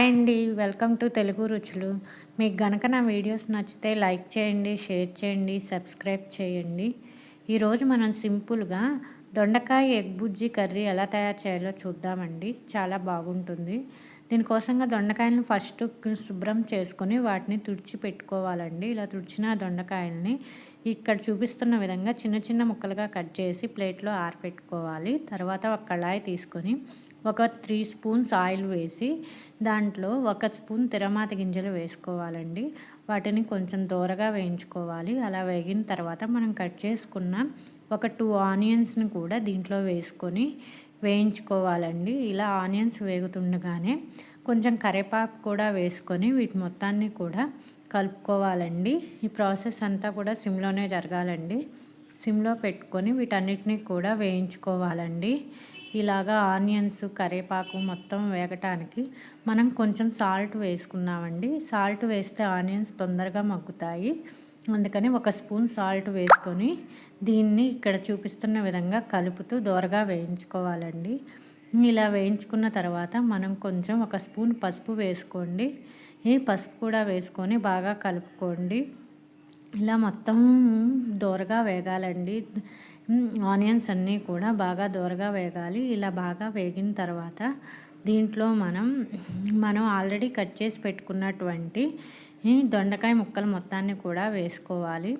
Hi అండి. Welcome to Telugu రుచులు. మీకు గనక నా వీడియోస్ నచ్చితే లైక్ చేయండి, షేర్ చేయండి, సబ్స్క్రైబ్ చేయండి. ఈరోజు మనం సింపుల్‌గా దొండకాయ ఎగ్ బుజ్జి కర్రీ ఎలా తయారు చేయాలో చూద్దామండి. చాలా బాగుంటుంది. దీనికోసంగా దొండకాయలను ఫస్ట్ శుభ్రం చేసుకొని వాటిని తుడిచి పెట్టుకోవాలండి. ఇలా తుడిచిన దొండకాయలని ఇక్కడ చూపిస్తున్న విధంగా చిన్న చిన్న ముక్కలుగా కట్ చేసి ప్లేట్‌లో ఆరబెట్టుకోవాలి. తర్వాత ఒక కళాయి తీసుకొని ఒక 3 స్పూన్స్ ఆయిల్ వేసి దాంట్లో 1 స్పూన్ తిరమాత గింజలు వేసుకోవాలండి. వాటిని కొంచెం దోరగా వేయించుకోవాలి. అలా వేగిన తర్వాత మనం కట్ చేసుకున్న ఒక 2 ఆనియన్స్‌ని కూడా దీంట్లో వేసుకొని వేయించుకోవాలండి. ఇలా ఆనియన్స్ వేగుతుండగానే కొంచెం కరివేపాకు కూడా వేసుకొని వీటి మొత్తాన్ని కూడా కలుపుకోవాలండి. ఈ ప్రాసెస్ అంతా కూడా సిమ్‌లోనే జరగాలండి. సిమ్‌లో పెట్టుకొని వీటన్నిటిని కూడా వేయించుకోవాలండి. ఇలాగా ఆనియన్స్, కరివేపాకు మొత్తం వేగటానికి మనం కొంచెం సాల్ట్ వేసుకుందామండి. సాల్ట్ వేస్తే ఆనియన్స్ తొందరగా మగ్గుతాయి. అందుకని 1 స్పూన్ సాల్ట్ వేసుకొని దీన్ని ఇక్కడ చూపిస్తున్న విధంగా కలుపుతూ దోరగా వేయించుకోవాలండి. ఇలా వేయించుకున్న తర్వాత మనం కొంచెం 1 స్పూన్ పసుపు వేసుకోండి. ఈ పసుపు కూడా వేసుకొని బాగా కలుపుకోండి. ఇలా మొత్తం దోరగా వేగాలండి. ఆనియన్స్ అన్నీ కూడా బాగా దోరగా వేగాలి. ఇలా బాగా వేగిన తర్వాత దీంట్లో మనం ఆల్రెడీ కట్ చేసి పెట్టుకున్నటువంటి దొండకాయ ముక్కలు మొత్తాన్ని కూడా వేసుకోవాలి.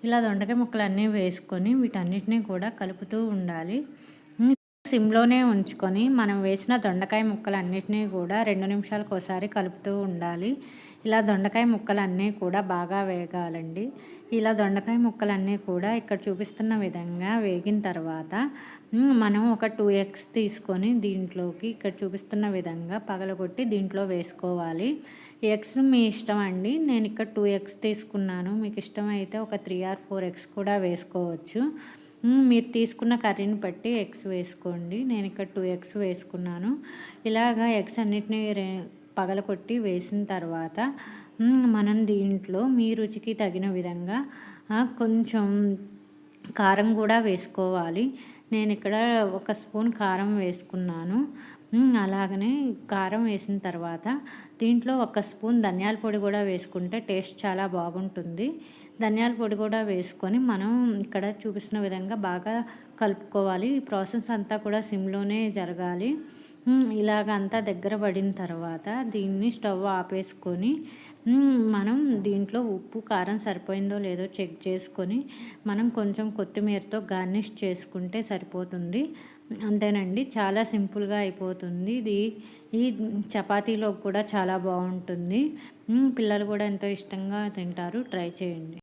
ఇలా దొండకాయ ముక్కలు అన్నీ వేసుకొని వీటన్నిటిని కూడా కలుపుతూ ఉండాలి. సిమ్‌లోనే ఉంచుకొని మనం వేసిన దొండకాయ ముక్కలన్నిటినీ కూడా 2 నిమిషాలకు ఒకసారి కలుపుతూ ఉండాలి. ఇలా దొండకాయ ముక్కలన్నీ కూడా బాగా వేగాలండి. ఇలా దొండకాయ ముక్కలన్నీ కూడా ఇక్కడ చూపిస్తున్న విధంగా వేగిన తర్వాత మనం ఒక 2 ఎగ్స్ తీసుకొని దీంట్లోకి ఇక్కడ చూపిస్తున్న విధంగా పగలగొట్టి దీంట్లో వేసుకోవాలి. ఎగ్స్ మీ ఇష్టం అండి. నేను ఇక్కడ 2 ఎగ్స్ తీసుకున్నాను. మీకు ఇష్టమైతే ఒక 3 ఆర్ 4 ఎగ్స్ కూడా వేసుకోవచ్చు. మీరు తీసుకున్న కర్రీని బట్టి ఎగ్స్ వేసుకోండి. నేను ఇక్కడ 2 ఎగ్స్ వేసుకున్నాను. ఇలాగా ఎగ్స్ అన్నిటినీ పగలకొట్టి వేసిన తర్వాత మనం దీంట్లో మీ రుచికి తగిన విధంగా కొంచెం కారం కూడా వేసుకోవాలి. నేను ఇక్కడ 1 స్పూన్ కారం వేసుకున్నాను. అలాగనే కారం వేసిన తర్వాత దీంట్లో 1 స్పూన్ ధనియాల పొడి కూడా వేసుకుంటే టేస్ట్ చాలా బాగుంటుంది. ధనియాల పొడి కూడా వేసుకొని మనం ఇక్కడ చూపిస్తున్న విధంగా బాగా కలుపుకోవాలి. ఈ ప్రాసెస్ అంతా కూడా సిమ్‌లోనే జరగాలి. ఇలాగ అంతా దగ్గర పడిన తర్వాత దీన్ని స్టవ్ ఆపేసుకొని మనం దీంట్లో ఉప్పు, కారం సరిపోయిందో లేదో చెక్ చేసుకొని మనం కొంచెం కొత్తిమీరతో గార్నిష్ చేసుకుంటే సరిపోతుంది. అంతేనండి. చాలా సింపుల్‌గా అయిపోతుంది. ఈ చపాతీలో కూడా చాలా బాగుంటుంది. పిల్లలు కూడా ఎంతో ఇష్టంగా తింటారు. ట్రై చేయండి.